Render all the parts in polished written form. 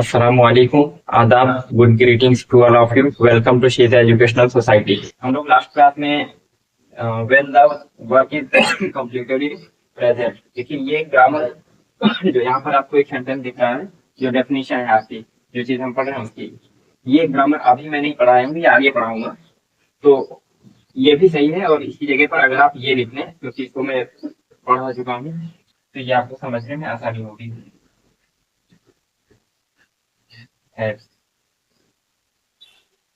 अस्सलामुअलैकुम, आदाब, good greetings to all of you. Welcome to Shees educational society. हम लोग लास्ट क्लास में when the work is completed in present. देखिए ये ग्रामर जो यहाँ पर आपको एक सेंटेंस दिख रहा है, जो डेफिनेशन है आपकी, जो चीज हम पढ़ रहे हैं उसकी, ये ग्रामर अभी मैं नहीं पढ़ाया हूँ, ये आगे पढ़ाऊंगा। तो ये भी सही है, और इसकी जगह पर अगर आप ये लिख लें, क्योंकि इसको मैं पढ़ा चुका हूँ, तो ये आपको समझने में आसानी होगी। Has.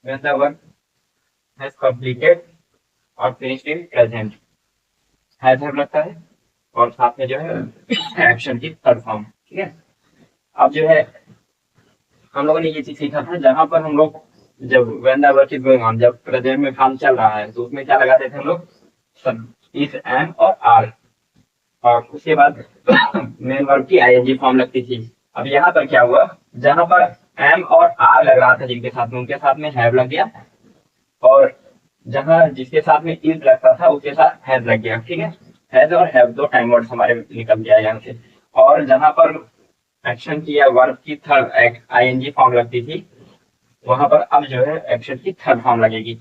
When the work has completed और finished in present, has have लगता है, और साथ में जो है एक्शन की थर्ड फॉर्म। ठीक है, अब जो है हम लोगों ने ये चीज सीखा था, जहां पर हम लोग जब when the work is going on, जब प्रेजेंट में काम चल रहा है, तो उसमें क्या लगाते थे हम लोग, सब इज एम और आर, और उसके बाद मेन वर्ब की आईएनजी फॉर्म लगती थी। अब यहाँ पर क्या हुआ, जहां पर एम और आर लग रहा था जिनके साथ में, उनके साथ में हैव लग गया, और जहां जिसके साथ में इज लगता था उसके साथ हैज लग गया। ठीक है, हैज और हैव दो टाइम वर्ड्स हमारे निकल गया यहाँ से। और जहां पर एक्शन की या वर्ब की थर्ड आईएनजी फॉर्म लगती थी, वहां पर अब जो है एक्शन की थर्ड फॉर्म लगेगी।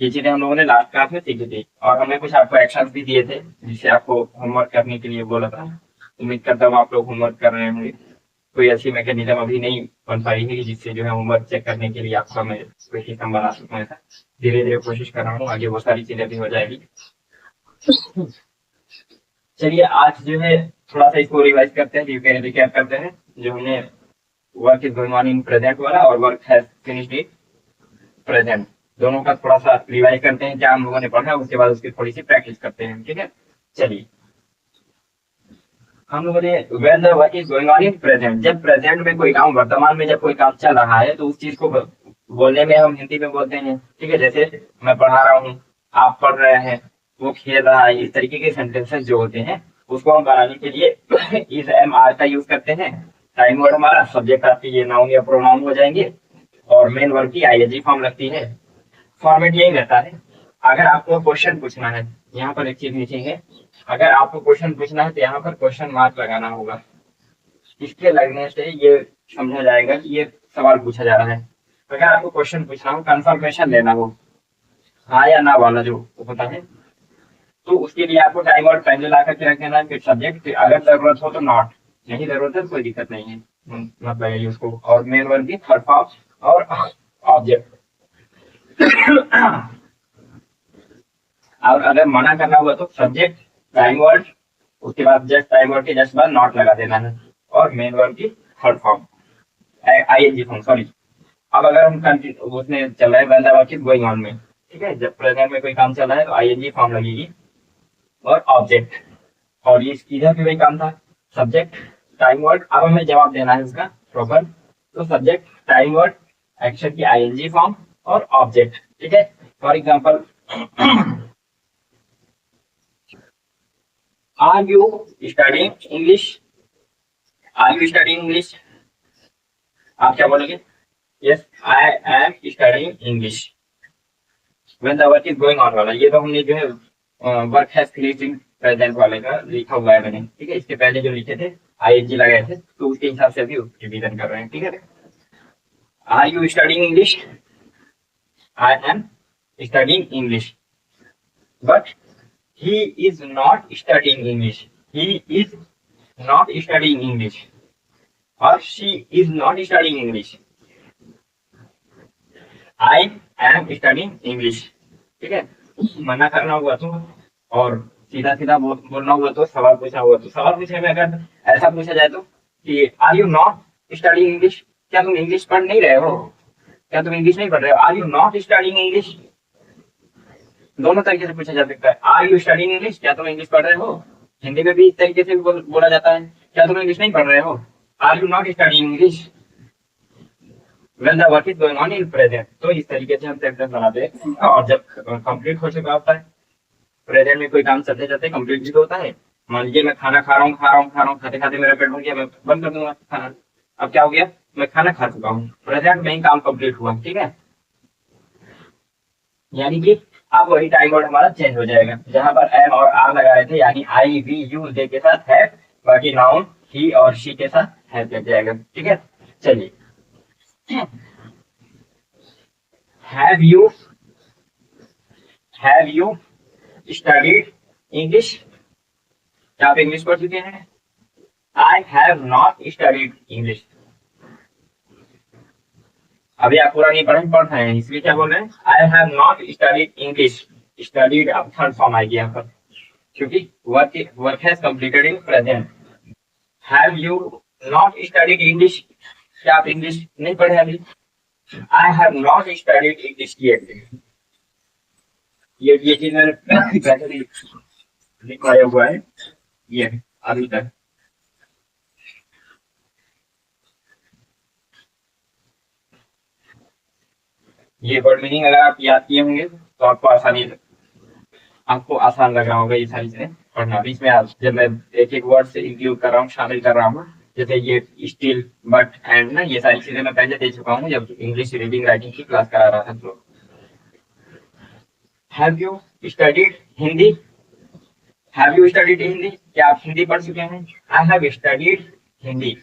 ये चीजें हम लोगों ने लास्ट क्लास में सीखी थी, और हमने कुछ आपको एक्शन भी दिए थे जिसे आपको होमवर्क करने के लिए बोला था। उम्मीद करता हूँ आप लोग होमवर्क कर रहे होंगे। कोई ऐसी मैकेनिज्म अभी नहीं बन पाई है कि जिससे जो है होमवर्क चेक करने के लिए आपका मैं कोई सिस्टम बना सकूँ। ऐसा धीरे धीरे कोशिश कर रहा हूँ, आगे वो सारी चीजें भी हो जाएगी। चलिए आज जो है थोड़ा सा इसको रिवाइज करते हैं, रिकैप करते हैं जो हमने work is going on in present वाला और work has finished in present, दोनों का थोड़ा सा रिवाइज करते हैं, क्या हम लोगों ने पढ़ा, उसके बाद उसकी थोड़ी सी प्रैक्टिस करते हैं। ठीक है, चलिए हम लोगों ने when the work is going on in present, जब प्रेजेंट में कोई काम, वर्तमान में जब कोई काम चल रहा है, तो उस चीज को बोलने में हम हिंदी में बोलते हैं। ठीक है, जैसे मैं पढ़ा रहा हूँ, आप पढ़ रहे हैं, वो खेल रहा है, इस तरीके के सेंटेंसेस जो होते हैं उसको हम बनाने के लिए इज एम आर का यूज करते हैं। टाइम वर्ड हमारा, सब्जेक्ट आपके ये नाउन या प्रोनाउन हो जाएंगे, और मेन वर्ब की आईएनजी फॉर्म लगती है। फॉर्मेट यही रहता है। अगर आपको क्वेश्चन पूछना है, यहाँ पर एक चीज नीचे है, अगर आपको क्वेश्चन पूछना है तो यहाँ पर क्वेश्चन मार्क लगाना होगा। इसके लगने से ये समझा जाएगा कि ये सवाल पूछा जा रहा है। अगर आपको क्वेश्चन पूछना हो, कंफर्मेशन लेना हो, हाँ या ना वाला जो होता है, तो उसके लिए आपको टाइम और पहले ला करके रख देना है, फिर सब्जेक्ट, अगर जरूरत हो तो नॉट, नहीं जरूरत है तो कोई दिक्कत नहीं है, मत लगाइए उसको। और मेन वर्ब की थर्ड फॉर्म और ऑब्जेक्ट। और अगर मना करना हुआ तो सब्जेक्ट, टाइम वर्ड, उसके बाद जस्ट टाइम वर्ड के जस्ट बाद नॉट लगा देना है, और मेन वर्ब की third form ING form, sorry. अब अगर हम उसमें चल रहा है when the work is going on में, ठीक है, जब प्रेजेंट में कोई काम चल रहा है तो आईएनजी फॉर्म लगेगी और ऑब्जेक्ट, और ये इधर भी वही काम था, सब्जेक्ट टाइम वर्ड। अब हमें जवाब देना है इसका प्रॉपर, तो सब्जेक्ट टाइम वर्ड एक्शन की आईएनजी फॉर्म और ऑब्जेक्ट। ठीक है, for example are you studying English, are you studying English, आप क्या बोलोगे, yes I am studying English. When the work is going on वाला, ये तो हमने जो है work has finished in present वाले का लिखा हुआ है मैंने। ठीक है, इसके पहले जो लिखे थे आईएनजी लगाए थे, तो उसके हिसाब से अभी रिवीजन कर रहे हैं। ठीक है, are you studying English, I am studying English, but he is not studying English, he is not studying English, or she is not studying English, I am studying English। ठीक है, मना करना हुआ तो, और सीधा सीधा बोलना हुआ तो, सवाल पूछा हुआ तो, सवाल पूछने में अगर ऐसा पूछा जाए तो कि are you not studying English, क्या तुम इंग्लिश पढ़ नहीं रहे हो, क्या तुम इंग्लिश नहीं पढ़ रहे हो, are you not studying English, दोनों तरीके से पूछा जा सकता है। आर यू स्टडीइंग इंग्लिश, क्या तुम इंग्लिश पढ़ रहे हो, हिंदी में भी इस तरीके से बोला जाता है, क्या तुम इंग्लिश नहीं पढ़ रहे हो, are you not studying English when the work is going on in present. तो इस तरीके से हम सेंटेंस बनाते हैं, और जब कंप्लीट हो चुका होता है, प्रेजेंट में कोई काम चलते चलते कंप्लीट भी तो होता है। मान लीजिए मैं खाना खा रहा हूँ, खाते खाते मेरा पेट भर गया, मैं बंद कर दूंगा खाना, अब क्या हो गया, मैं खाना खा चुका हूँ, प्रेजेंट में ही काम कंप्लीट हुआ। ठीक है, यानी कि अब वही टाइम वर्ड हमारा चेंज हो जाएगा, जहां पर एम और आर लगा रहे थे, यानी आई वी यू दे के साथ है, बाकी नाउन ही और शी के साथ है लग जाएगा। ठीक है, चलिए, हैव यू स्टडीड इंग्लिश? क्या आप इंग्लिश पढ़ चुके हैं? I have not studied English. अभी आप पूरा नहीं पढ़ रहे हैं, इसलिए क्या बोल रहे हैं? I have not studied English. Studied अब थर्ड फॉर्म आएगी यहाँ पर, क्योंकि work has completed in present. Have you not studied English? क्या आप इंग्लिश नहीं पढ़े अभी? आई have not studied English yet. ये चीज मैंने पहले भी लिखवाया हुआ है, ये अभी तक। ये वर्ड मीनिंग अगर आप याद किए होंगे तो आपको आसान लग रहा होगा ये सारी चीजें पढ़ना। अभी इसमें जब मैं एक एक वर्ड से इंक्लूड कर रहा हूँ, शामिल कर रहा हूँ, जैसे ये स्टिल, बट, एंड ना, ये सारी चीजें मैं पहले दे चुका हूँ जब इंग्लिश रीडिंग राइटिंग की क्लास करा रहा था। तो have you studied Hindi? Have you studied Hindi? क्या आप हिंदी पढ़ चुके हैं? I have studied Hindi.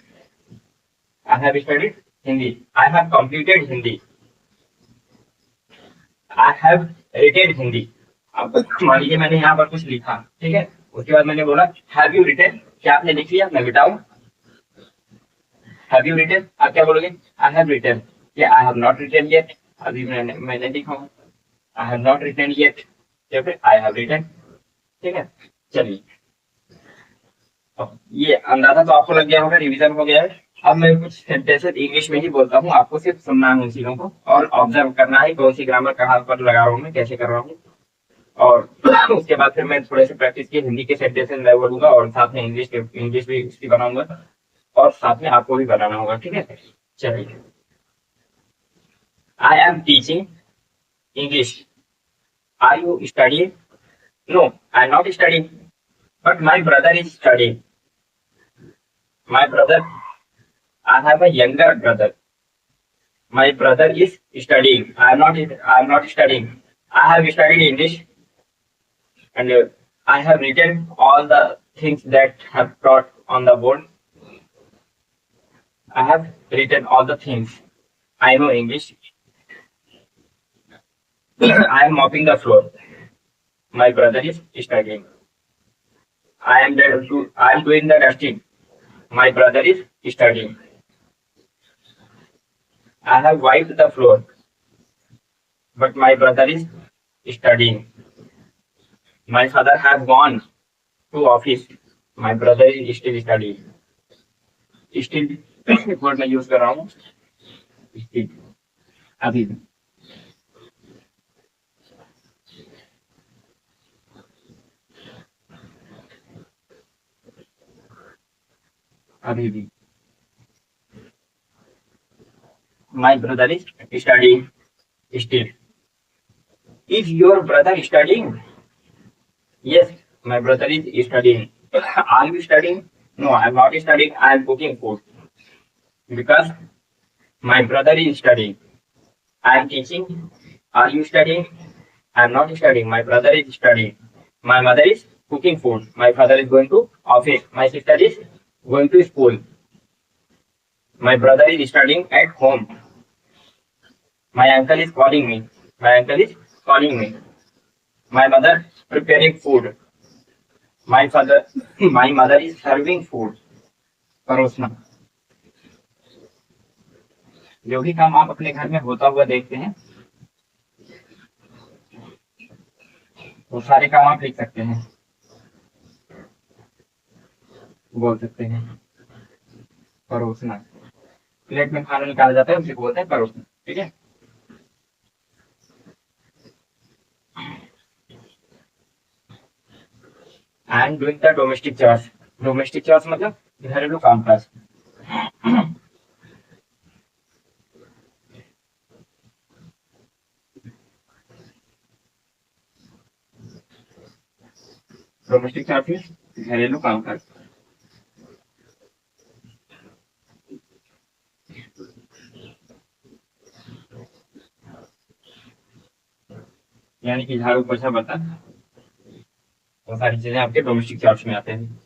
I have studied Hindi. I have completed Hindi. I have written Hindi. अब मान लीजिए मैंने यहाँ पर कुछ लिखा, ठीक है, उसके बाद मैंने बोला हैव यू रिटेन? क्या आपने लिख लिया? मैं बताऊं, हैव यू रिटेन? आप क्या बोलोगे? I have written. या I have not written yet? अभी मैंने लिखा हूँ I have not written yet, या फिर आई हैव रिटेन। ठीक है, चलिए, ये अंदाजा तो आपको लग गया होगा, रिवीजन हो गया है। अब मैं कुछ सेंटेंसेस इंग्लिश में ही बोलता हूँ, आपको सिर्फ सुनना है उन चीजों को और ऑब्जर्व करना है कौन सी ग्रामर कहाँ पर लगा रहा हूँ मैं, कैसे कर रहा हूँ। और उसके बाद फिर मैं थोड़े से प्रैक्टिस की हिंदी के सेंटेंसेस मैं बोलूंगा और साथ में इंग्लिश भी बनाऊंगा और साथ में आपको भी बनाना होगा। ठीक है, चलिए, I am teaching English. Are you studying? No, I am not studying, but my brother is studying. My brother, I have a younger brother. My brother is studying. I am not studying. I have studied English and I have written all the things that have taught on the board. I have written all the things. I know English. I am mopping the floor. My brother is studying. I am doing the dusting. My brother is studying. I have wiped the floor, but my brother is studying. My father has gone to office. My brother is still studying. Still word मैं use कर रहा हूँ, still, अभी भी। अभी भी। My brother is studying still. Is your brother studying? Yes, my brother is studying. Are you studying? No, I am not studying. I am cooking food. Because my brother is studying. I am teaching. Are you studying? I am not studying. My brother is studying. My mother is cooking food. My father is going to office. My sister is going to school. My brother is studying at home. My uncle is calling me. My uncle is calling me. My mother preparing food. My mother is serving food. परोसना। जो भी काम आप अपने घर में होता हुआ देखते हैं वो सारे काम आप लिख सकते हैं, बोल सकते हैं। परोसना, प्लेट में खाना निकाला जाता है उसे बोलते हैं परोसना। ठीक है, I am doing the domestic chores. Domestic chores मतलब घरेलू कामकाज। डोमेस्टिक चॉर्स में घरेलू कामकाज। यानी कि झाड़ू पोछा बर्तन, वो सारी चीजें आपके डोमेस्टिक चॉर्स में आते हैं।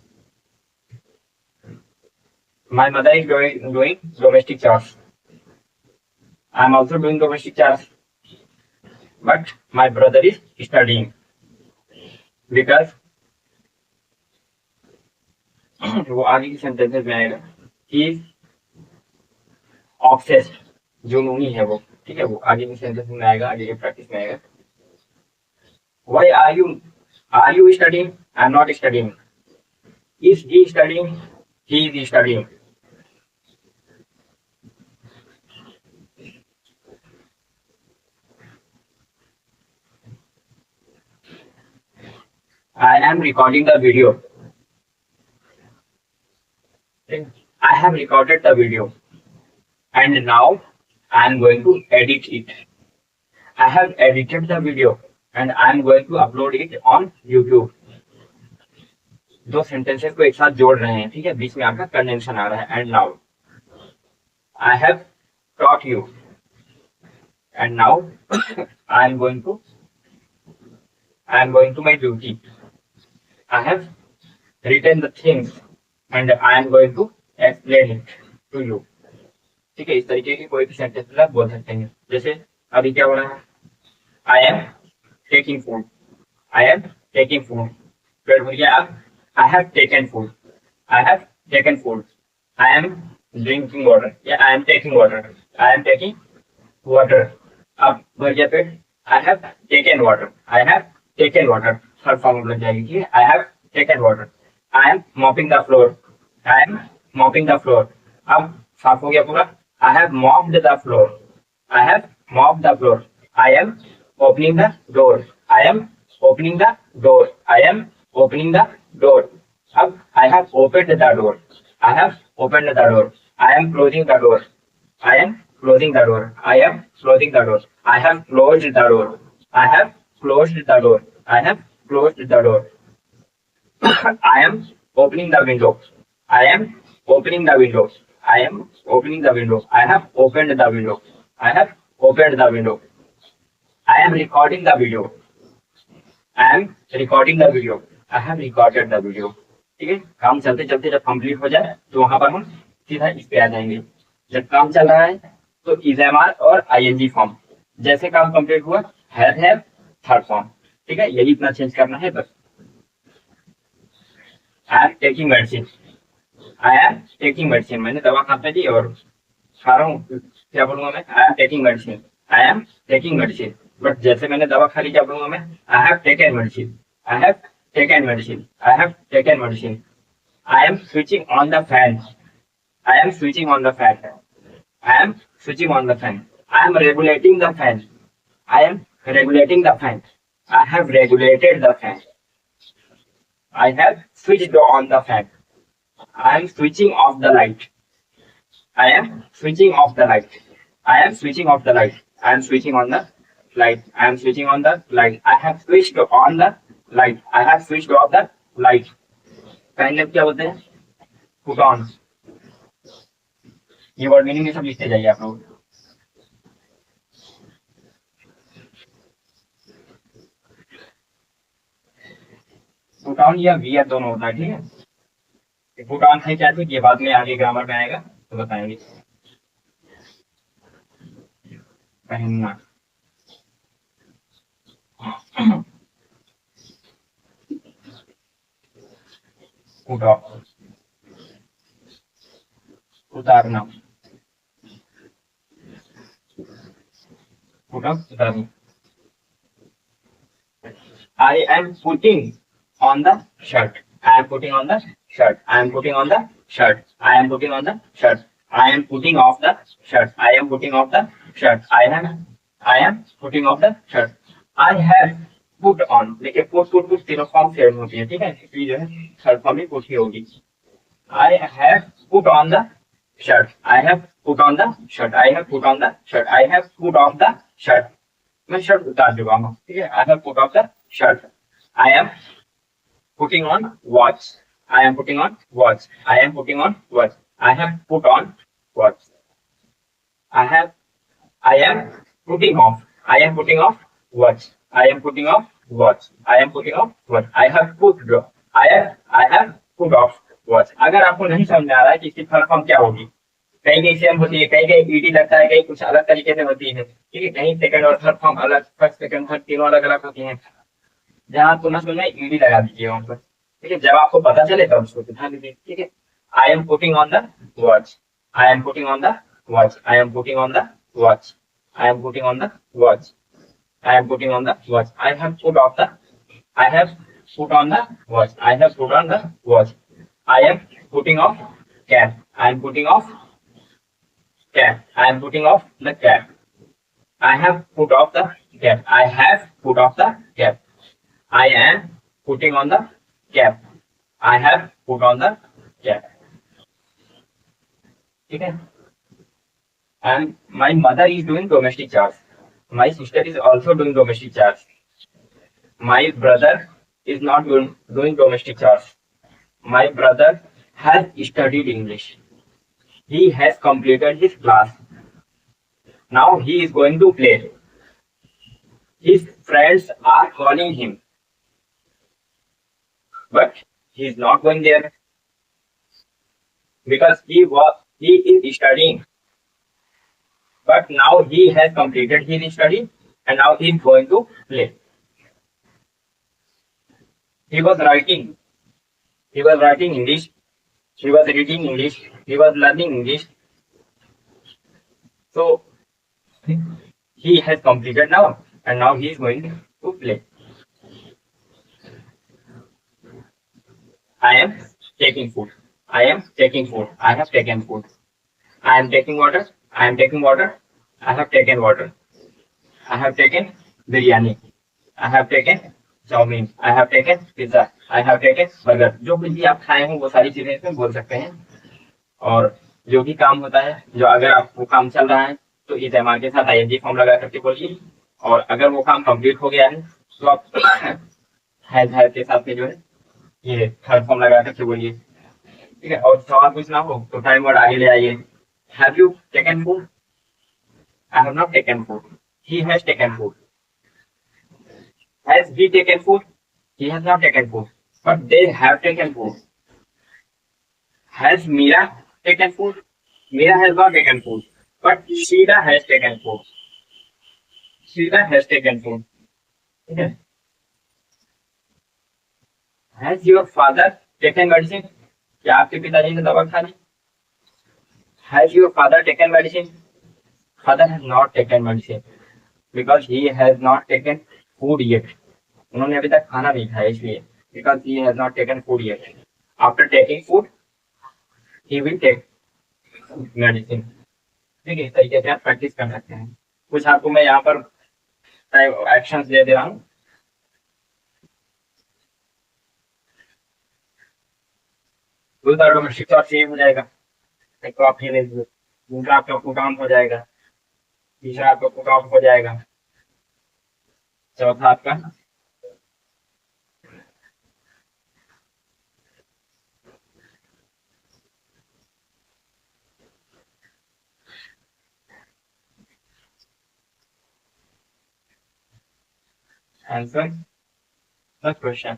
My mother is doing domestic chores. I am also doing domestic chores, but my brother is studying because वो आगे की सेंटेंसेस में आएगा he is obsessed, जो नूनी है वो, ठीक है, वो आगे की सेंटेंस में आएगा, आगे की प्रैक्टिस में आएगा. Why are you studying? I am not studying. Is he studying? He is studying. I am recording the video. I have recorded the video and now I am going to edit it. I have edited the video and I am going to upload it on YouTube. दो sentences को एक साथ जोड़ रहे हैं, ठीक है, बीच में आपका कंडेंशन आ रहा है. And now I have taught you and now I am going to my duty. I have written the things and I am going to explain it to you. ठीक है, इस तरीके की कोई भी सेंटेंस आप बोल सकते हैं. जैसे अभी क्या हो रहा है, I am taking food, I am taking food. फिर भैया आप I have taken food. I have taken food. I am drinking water. Yeah, I am taking water. I am taking water. अब भैया पे I have taken water. I have taken water. Her form लग जाएगी, ठीक है. I have taken water. I am mopping the floor. I am mopping the floor. अब साफ हो गया पूरा. I have mopped the floor. I have mopped the floor. I am opening the door. I am opening the door. I am opening the door. अब I have opened the door. I have opened the door. I am closing the door. I am closing the door. I am closing the door. I have closed the door. I have closed the door. I have closed the door. I am opening the window. I am opening the window. I am opening the window. I have opened the window. I have opened the window. I am recording the video. I am recording the video. I have recorded the video. ठीक है, काम चलते चलते जब complete हो जाए तो वहां पर हम सीधा इस पे आ जाएंगे. जब काम चल रहा है तो इज एम आर और आईएनजी फॉर्म. जैसे काम कंप्लीट हुआ हैव थर्ड फॉर्म. ठीक है, यही इतना चेंज करना है बस. I am taking medicine. I am taking medicine. मैंने दवा खाते जी और खा रहा हूँ, क्या बोलूंगा मैं, I am taking medicine. I am taking medicine. But जैसे मैंने दवा खा ली क्या बोलूंगा मैं, आई have taken medicine. I have taken medicine. I have taken medicine. I am switching on the fan. I am switching on the fan. I am switching on the fan. I am regulating the fan. I am regulating the fan. I have regulated the fan. I have switched on the fan. I am switching off the light. I am switching off the light. I am switching off the light. I am switching on the light. I am switching on the light. I have switched on the light. I have switched off the light. पहले क्या बोलते हैं, put on. ये word meaning सब लिखते जाइए आप लोग. put on या wear दोनों होता है, ठीक है. put on है क्या, तो ये बाद में आगे ग्रामर में आएगा तो बताएंगे. पहनना. put off, उतारना. put off, उतारना. I am putting on the shirt. I am putting on the shirt. I am putting on the shirt. I am putting on the shirt. I am putting off the shirt. I am putting off the shirt. I am putting off the shirt. I have put on. देखिए put तीनों form same होती है, ठीक है, इसलिए जो है third form ही put ही होगी. I have put on the shirt. I have put on the shirt. I have put on the shirt. I have put off the shirt. मैं शर्ट उतार चुका हूँ, ठीक है. I have put off the shirt. I am putting on watch. I am putting on watch. I am putting on watch. I have put on watch. I am putting off. I am putting off watch. I am putting off watch. I am putting off watch. I have put off. Watch. अगर आपको नहीं समझ में आ रहा है कि इसकी third form क्या होगी, कहीं कहीं सेम होती है, कहीं कहीं ईडी लगता है, कहीं कुछ अलग तरीके से होती है, ठीक है, कहीं सेकंड और थर्ड फॉर्म अलग, फर्स्ट सेकंड थर्ड तीनों अलग अलग होती हैं। जहां आपको ना समझ में ईडी लगा दीजिए वहां पर, ठीक है, जब आपको पता चले तब उसको ध्यान दीजिए, ठीक है। I am putting on the watch, I am putting on the watch, I am putting on the watch, I am putting on the watch, I am putting on the watch. I have put off the. I have put on the watch. I have put on the watch. I am putting off cap. I am putting off cap. I am putting off the cap. I have put off the cap. I have put off the cap. I am putting on the cap. I have put on the cap. ठीक है. And my mother is doing domestic chores. My sister is also doing domestic chores. My brother is not doing domestic chores. My brother has studied English. He has completed his class. Now he is going to play. His friends are calling him, but he is not going there because he is studying. But now he has completed his study and now he is going to play. He was writing. He was writing English. He was reading English. He was learning English. So he has completed now and now he is going to play. I am taking food. I am taking food. I have taken food. I am taking water. I am taking water. I have taken water. I have taken biryani. I have taken chow mein. I have taken pizza. I have taken burger. जो कुछ भी आप खाए हो वो सारी चीजें इसमें बोल सकते हैं। और जो भी काम होता है, जो अगर आपको काम चल रहा है तो इस एम आर के साथ आईएनजी फॉर्म लगा करके बोलिए, और अगर वो काम कंप्लीट हो गया है तो आप हैज के साथ में जो है ये थर्ड फॉर्म लगा करके बोलिए, ठीक है। और सवाल कुछ ना हो तो टाइम वर्ड आगे ले आइए। Have you taken food? I have not taken food. He has taken food. Has he taken food? He has not taken food, but they have taken food. Has Mira taken food? Mira has not taken food, but Sheila has taken food. Sheila has taken food. Okay. Has your father taken medicine? क्या आपके पिताजी ने दवा खा ली? Has your father taken medicine? Father has not taken medicine because he has not taken food yet. उन्होंने अभी तक खाना नहीं खाया इसलिए, because he has not taken food yet. After taking food, he will take medicine. ठीक है, इस तरीके से आप प्रैक्टिस कर सकते हैं। कुछ आपको मैं यहाँ पर एक्शंस दे दे रहा हूँ। दूसरा डोमेस्टिक शॉट सेव हो जाएगा, एक तो आप ये ले लीजिए। दूसरा आपका पुट ऑन हो जाएगा। तीसरा आपका पुट ऑफ हो जाएगा। चौथा आपका answer the question.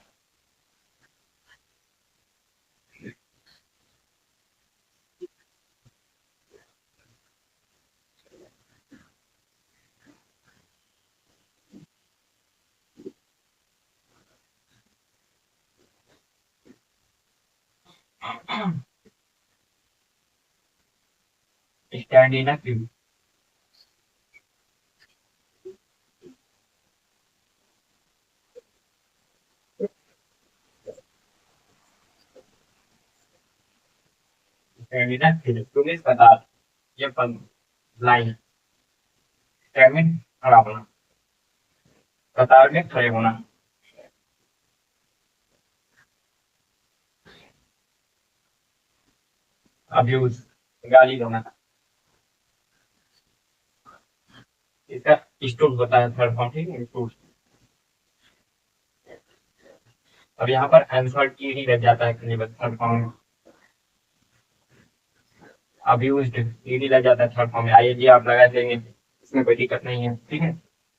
Stand in a Q. Stand in a Q, Q means कतार, ये लाइन। स्टैंड में खड़ा होना, कतार में खड़े होना। अब्यूज, गाली देना। इसका स्टूड होता है थर्ड फॉर्म, ठीक है, स्टूड। अब यहाँ पर आंसर की ही लग जाता है थर्ड फॉर्म में। अब्यूज्ड ईडी लग जाता है थर्ड फॉर्म में। आईएनजी आप लगा देंगे, इसमें कोई दिक्कत नहीं है, ठीक है।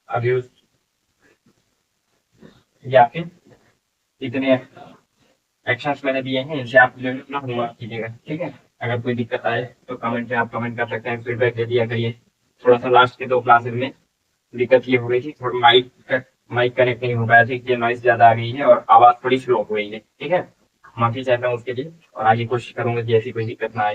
अब्यूज, ये आपके इतने एक्शंस मैंने दिए हैं, इनसे आप जो है अपना होमवर्क कीजिएगा, ठीक है। अगर कोई दिक्कत आए तो कमेंट में आप कमेंट कर सकते हैं, फीडबैक दे दिया करिए। थोड़ा सा लास्ट के 2 क्लासेस में दिक्कत ये हो रही थी, थोड़ा माइक कनेक्ट नहीं हो पाया था, इसलिए नॉइस ज्यादा आ गई है और आवाज थोड़ी स्लो हो गई है, ठीक है। माफी चाहता हूँ उसके लिए, और आगे कोशिश करूंगा कि ऐसी कोई दिक्कत ना आए।